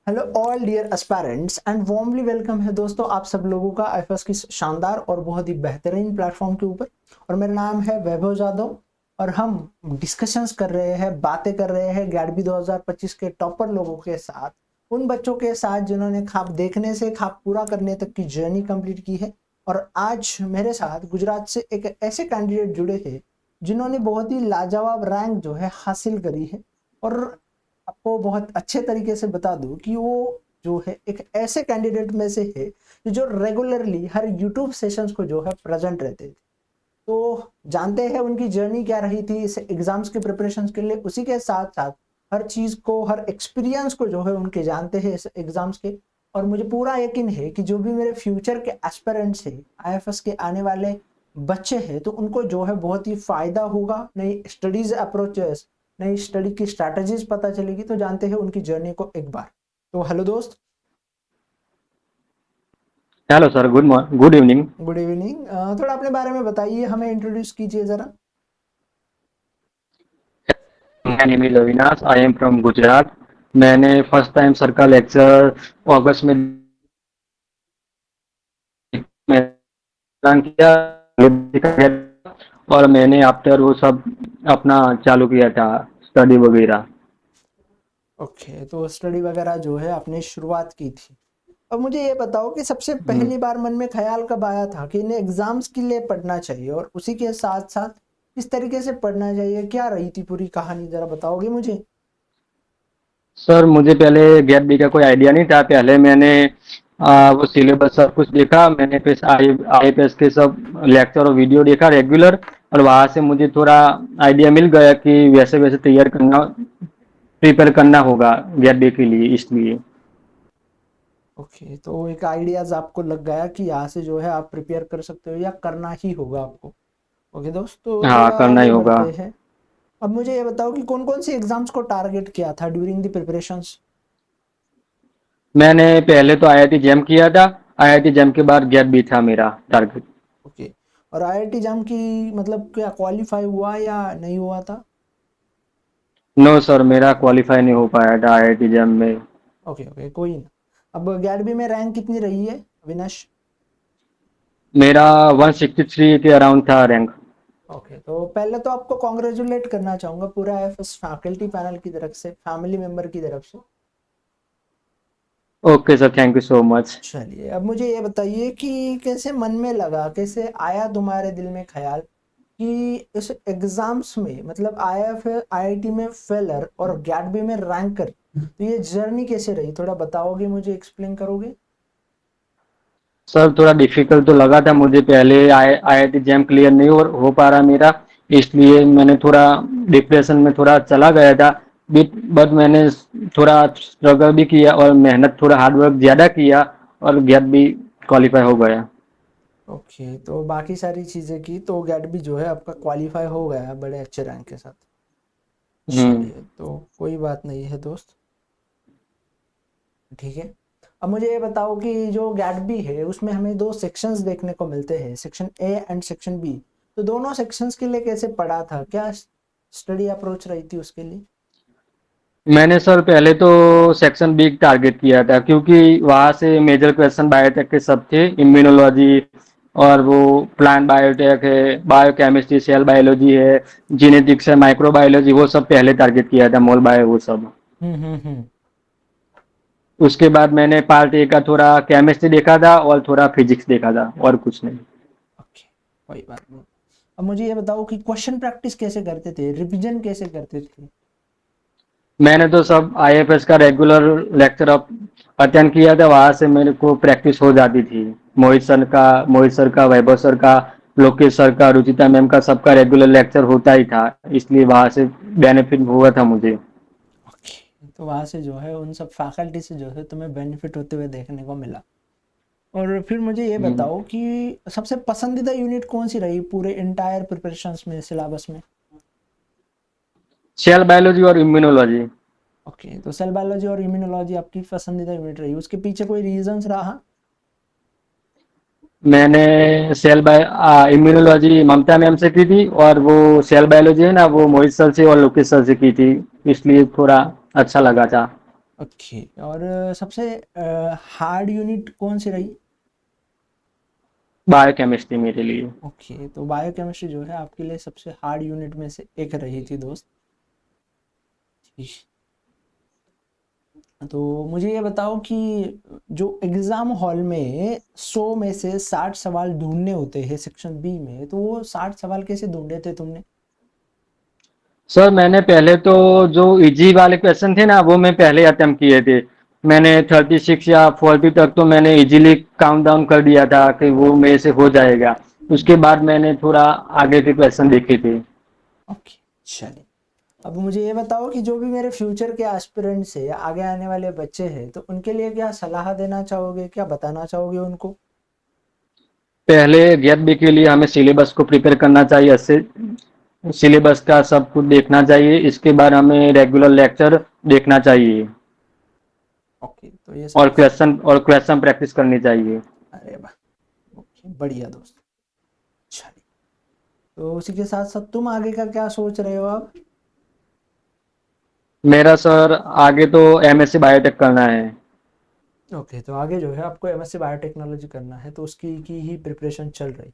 Hello all dear aspirants and warmly welcome है दोस्तों आप सब लोगों का आईएफएस की शानदार और बहुत ही बेहतरीन प्लेटफॉर्म के ऊपर। और मेरा नाम है वैभव जादव और हम डिस्कशंस कर रहे हैं, बातें कर रहे हैं गैडबी 2025 के टॉपर लोगों के साथ, उन बच्चों के साथ जिन्होंने ख्वाब देखने से ख्वाब पूरा करने तक की जर्नी कंप्लीट की है। और आज मेरे साथ गुजरात से एक ऐसे कैंडिडेट जुड़े हैं जिन्होंने बहुत ही लाजवाब रैंक जो है हासिल करी है। और आपको बहुत अच्छे तरीके से बता दूं कि वो जो है एक ऐसे कैंडिडेट में से है जो रेगुलरली हर यूट्यूब सेशंस को जो है प्रेजेंट रहते थे। तो जानते हैं उनकी जर्नी क्या रही थी इस एग्जाम्स के प्रिपरेशन के लिए, उसी के साथ साथ हर चीज को, हर एक्सपीरियंस को जो है उनके जानते हैं इस एग्जाम्स के। और मुझे पूरा यकीन है कि जो भी मेरे फ्यूचर के एस्पिरेंट्स है, आईएफएस के आने वाले बच्चे हैं, तो उनको जो है बहुत ही फायदा होगा। नई स्टडीज अप्रोचेस, नई स्टडी की स्ट्रैटेजीज पता चलेगी। तो जानते हैं उनकी जर्नी को एक बार। तो हेलो दोस्त। Hello sir, good evening. Good evening. थोड़ा अपने बारे में बताइए, हमें इंट्रोड्यूस कीजिए जरा। My name is Avinash, I am from Gujarat. मैंने फर्स्ट टाइम सर का लेक्चर अगस्त में प्लान किया और मैंने आफ्टर वो सब अपना चालू किया था, स्टडी वगैरह। ओके, तो स्टडी वगैरह जो है आपने शुरुआत की थी। अब मुझे ये बताओ कि सबसे हम्म। पहली बार मन में ख्याल कब आया था कि इन्हें एग्जाम्स के लिए पढ़ना चाहिए, और उसी के साथ साथ किस तरीके से पढ़ना चाहिए, क्या रही थी पूरी कहानी, जरा बताओगे मुझे। सर, मुझे पहले गेट बी का कोई आइडिया नहीं था। पहले मैंने वो सिलेबस सब कुछ देखा। मैंने फिर आईएफएस के सब लेक्चर और वीडियो देखा रेगुलर। और वहां से मुझे थोड़ा आइडिया मिल गया कि वैसे वैसे तैयार करना, प्रिपेयर करना होगा गेट बी के लिए, इसलिए। ओके, तो एक आइडियाज आपको लग गया कि यहाँ से जो है आप प्रिपेयर कर सकते हो या करना ही होगा आपको। ओके दोस्त, तो हाँ, थोड़ा करना ही आगे होगा। बढ़ते हैं। अब मुझे ये बताओ कि कौन कौन से एग्जाम्स को टारगेट किया था ड्यूरिंग द प्रिपरेशंस। मैंने पहले तो आईआईटी जैम किया था। आईआईटी जैम के बाद गेट बी था मेरा टारगेट। ओके, और आईआईटी जाम की मतलब क्या क्वालिफाई हुआ या नहीं हुआ था। नो सर, मेरा क्वालिफाई नहीं हो पाया था आईआईटी जैम में। ओके ओके, कोई ना। अब गैडबी में रैंक कितनी रही है अविनाश। मेरा 163 के अराउंड था रैंक। ओके, तो पहले तो आपको कॉन्ग्रेचुलेट करना चाहूंगा पूरा एफएस फैकल्टी पैनल की तरफ से, फैमिली मेंबर की तरफ से। Okay sir, thank you so much. चलिए, अब मुझे ये बताइए कि कैसे मन में लगा, कैसे आया तुम्हारे दिल में ख्याल कि इस एग्जाम्स में, मतलब आईएफ आईआईटी में फेलर और गैडबी में रैंकर, तो ये जर्नी कैसे रही, थोड़ा बताओगे मुझे, एक्सप्लेन करोगे। सर, थोड़ा डिफिकल्ट तो लगा था मुझे। पहले आईआईटी जैम क्लियर नहीं हो पा रहा मेरा, इसलिए मैंने थोड़ा डिप्रेशन में थोड़ा चला गया था। बट मैंने थोड़ा स्ट्रगल भी किया और मेहनत, थोड़ा हार्डवर्क ज़्यादा किया और गैप भी क्वालिफाई हो गया। ओके, तो बाकी सारी चीज़ें की तो गैडबी जो है आपका क्वालिफाई हो गया बड़े अच्छे रैंक के साथ। हम्म। चलिए, तो कोई बात नहीं है दोस्त, ठीक है। अब मुझे ये बताओ कि जो गैडबी है उसमें हमें दो सेक्शंस देखने को मिलते हैं, section A and section B. तो दोनों सेक्शंस के लिए कैसे पढ़ा था, क्या स्टडी अप्रोच रही थी उसके लिए। मैंने सर पहले तो सेक्शन बी टारगेट किया था, क्योंकि वहाँ से मेजर क्वेश्चन बायोटेक के सब थे। इम्यूनोलॉजी और वो प्लांट बायोटेक है, बायोकेमिस्ट्री, सेल बायोलॉजी है, जीनेटिक्स है, माइक्रोबायोलॉजी, वो सब पहले टारगेट किया था, मोल बायो वो सब। हम्म। उसके बाद मैंने पार्ट ए का थोड़ा केमिस्ट्री देखा था और थोड़ा फिजिक्स देखा था, और कुछ नहीं। ओके, कोई बात नहीं। अब मुझे ये बताओ कि क्वेश्चन प्रैक्टिस कैसे करते थे, रिवीजन कैसे करते थे। मैंने तो सब आईएफएस का रेगुलर लेक्चर अटेंड किया था। वहां से मेरे को प्रैक्टिस हो जाती थी। मोहित सर का, वैभव सर का, लोकेश सर का, रुचिता मैम का, सबका रेगुलर लेक्चर होता ही था, इसलिए वहां से बेनिफिट हुआ था मुझे। ओके, तो वहां से जो है उन सब फैकल्टी से जो है तुम्हें बेनिफिट होते हुए देखने को मिला। और फिर मुझे ये हम्म। बताओ कि सबसे पसंदीदा यूनिट कौन सी रही पूरे इंटायर प्रिपरेशंस में, सिलेबस में। सेल बायोलॉजी और इम्यूनोलॉजी। ओके, तो सेल बायोलॉजी और इम्यूनोलॉजी आपकी पसंदीदा यूनिट रही, उसके पीछे कोई रीजंस रहा। मैंने इम्यूनोलॉजी ममता मैम से की थी, और वो सेल बायोलॉजी है ना, वो मोहित सर से और लोकेश सर से की थी, इसलिए थोड़ा अच्छा लगा था। ओके। और सबसे हार्ड यूनिट कौन सी रही? बायोकेमिस्ट्री मेरे लिए। ओके, तो बायोकेमिस्ट्री जो है आपके लिए सबसे हार्ड यूनिट में से एक रही थी दोस्त। ठीक। तो मुझे ये बताओ कि जो एग्जाम हॉल में 100 में से 60 सवाल ढूंढने होते हैं सेक्शन बी में, तो वो 60 सवाल कैसे ढूंढे थे तुमने? सर मैंने पहले तो जो इजी वाले क्वेश्चन थे ना वो मैं पहले अटेम्प्ट किए थे। मैंने 36 या 40 तक तो मैंने इजीली काउंट डाउन कर दिया था कि वो मेरे से हो जाएगा। उसके बाद मैंने थोड़ा आगे के क्वेश्चन देखे थे। ओके, चलिए। अब मुझे ये बताओ कि जो भी मेरे फ्यूचर के एस्पिरेंट्स है या आगे आने वाले बच्चे हैं, तो उनके लिए क्या सलाह देना चाहोगे, क्या बताना चाहोगे उनको? पहले गेट बी के लिए हमें सिलेबस को प्रिपेयर करना चाहिए, इससे सिलेबस का सब कुछ देखना चाहिए। इसके बाद हमें रेगुलर लेक्चर देखना चाहिए ओके, तो ये और सब। क्वेश्चन प्रैक्टिस करनी चाहिए। अरे वाह, ओके, बढ़िया दोस्त। चलिए, तो उसी के साथ साथ तुम आगे का क्या सोच रहे हो अब? मेरा सर आगे तो एमएससी बायोटेक करना है। ओके, तो आगे जो है आपको एमएससी बायोटेक्नोलॉजी करना है, तो उसकी की ही प्रिपरेशन चल रही।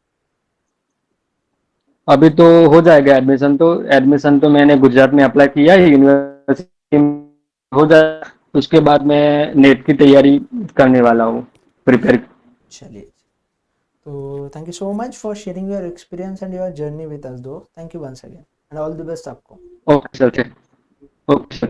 अभी तो हो जाएगा एडमिशन, तो मैंने गुजरात में अप्लाई किया है, यूनिवर्सिटी में हो जाए। उसके बाद मैं नेट की तैयारी करने वाला हूँ, प्रिपेयर। चलिए, तो thank you so much for sharing your experience and your journey with us दो। Thank you once again and all the best आपको। Okay sir, okay sir.